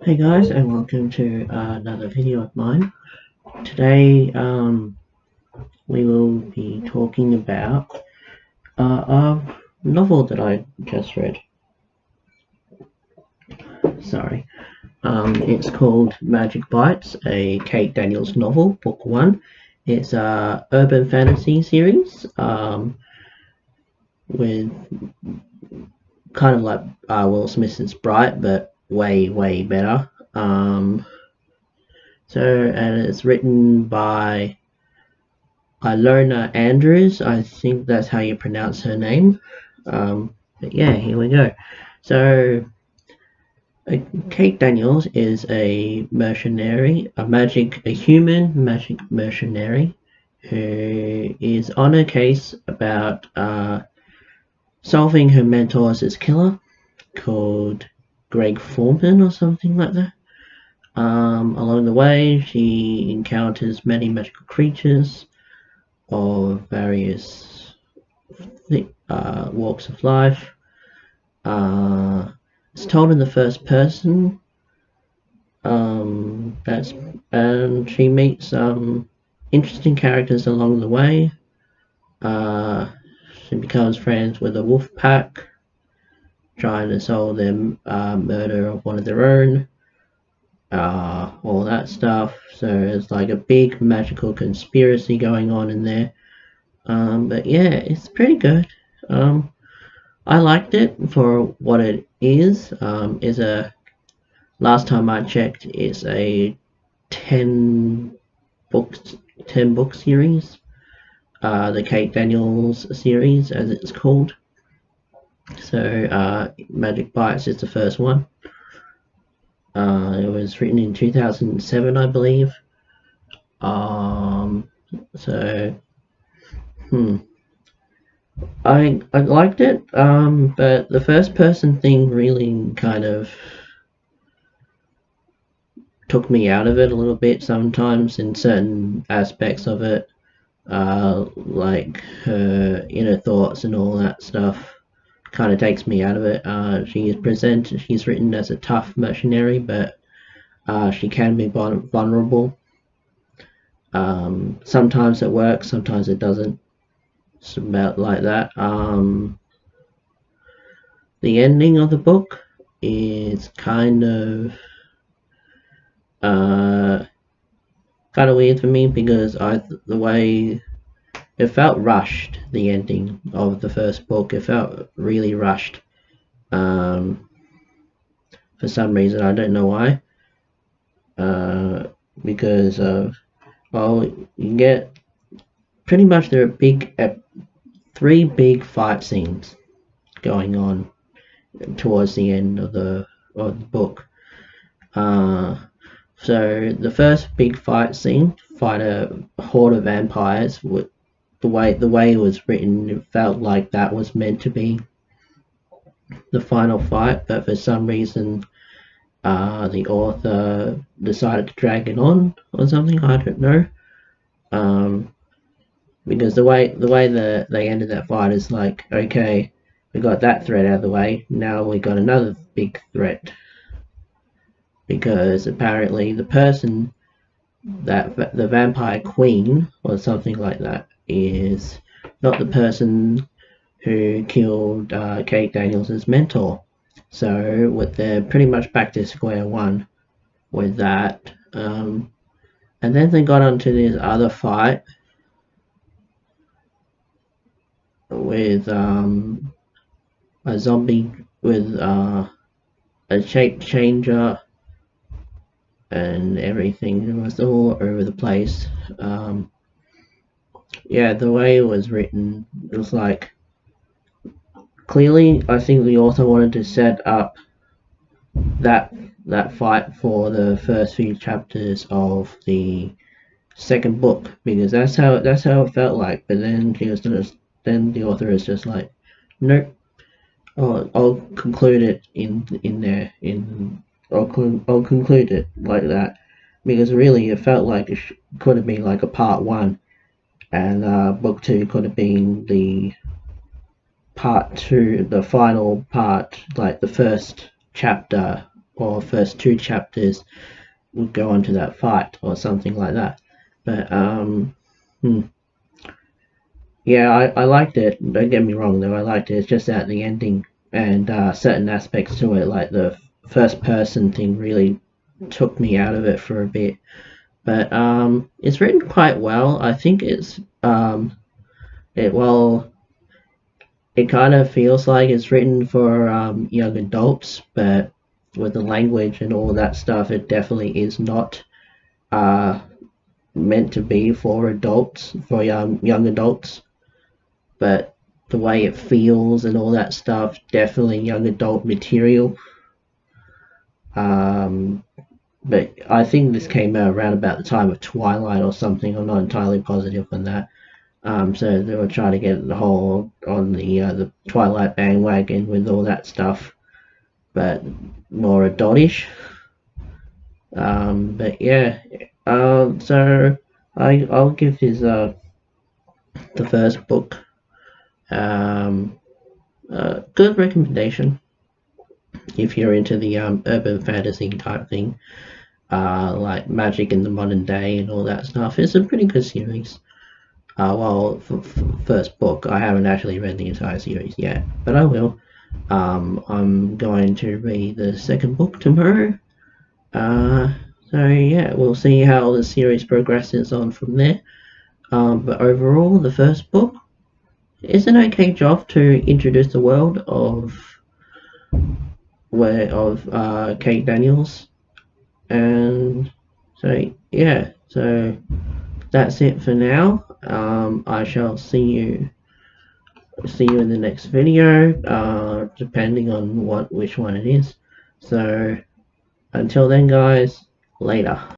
Hey guys, and welcome to another video of mine. Today we will be talking about a novel that I just read. Sorry. It's called Magic Bites, a Kate Daniels novel, book one. It's a urban fantasy series with kind of like Will Smith's Bright, but way better. And it's written by Ilona Andrews. I think that's how you pronounce her name. But yeah, here we go. So, Kate Daniels is a mercenary, a human magic mercenary who is on a case about solving her mentor's killer called Greg Foreman or something like that. Along the way, she encounters many magical creatures of various walks of life. It's told in the first person. And she meets some interesting characters along the way. She becomes friends with a wolf pack, trying to solve their murder of one of their own. All that stuff. So it's like a big magical conspiracy going on in there. But yeah, it's pretty good. I liked it for what it is. Is a last time I checked, it's a 10 books 10 book series. The Kate Daniels series, as it's called. So Magic Bites is the first one. It was written in 2007, I believe. So I liked it, but the first person thing really kind of took me out of it a little bit sometimes in certain aspects of it, like her inner thoughts and all that stuff. Kind of takes me out of it. She's written as a tough mercenary, but she can be vulnerable. Sometimes it works, sometimes it doesn't. It's about like that. The ending of the book is kind of weird for me because the way it felt rushed. The ending of the first book, it felt really rushed. For some reason, I don't know why. Because of you get pretty much there are three big fight scenes going on towards the end of the book. So the first big fight scene, fight a horde of vampires. The way it was written, it felt like that was meant to be the final fight, but for some reason, the author decided to drag it on or something. I don't know. Because the way they ended that fight is like, okay, we got that threat out of the way. Now we got another big threat because apparently the person that the vampire queen or something like that is not the person who killed Kate Daniels' mentor. So they're pretty much back to square one with that. And then they got onto this other fight with a zombie with a shape changer and everything. It was all over the place. Yeah, the way it was written, it was like clearly I think the author wanted to set up that fight for the first few chapters of the second book because that's how it felt like. But then then the author is just like, nope. I'll conclude it in there in I'll conclude it like that because really it felt like it could have been like a part one, and book two could have been the part two, the final part, like the first chapter or first 2 chapters would go on to that fight or something like that. But yeah, I liked it. Don't get me wrong though, I liked it. It's just that the ending and certain aspects to it, like the first person thing, really took me out of it for a bit. But it's written quite well. I think it's it kind of feels like it's written for young adults, but with the language and all that stuff, it definitely is not meant to be for adults, for young adults. But the way it feels and all that stuff, definitely young adult material. But I think this came out around about the time of Twilight or something. I'm not entirely positive on that. So they were trying to get the whole on the Twilight bandwagon with all that stuff, but more adultish. But yeah, so I'll give this the first book good recommendation if you're into the urban fantasy type thing, like magic in the modern day and all that stuff. It's a pretty good series. Well, first book, I haven't actually read the entire series yet, but I will. I'm going to read the second book tomorrow. So yeah, we'll see how the series progresses on from there. But overall, the first book is an okay job to introduce the world of Kate Daniels, and so yeah, so that's it for now. I shall see you in the next video, depending on which one it is. So until then, guys, later.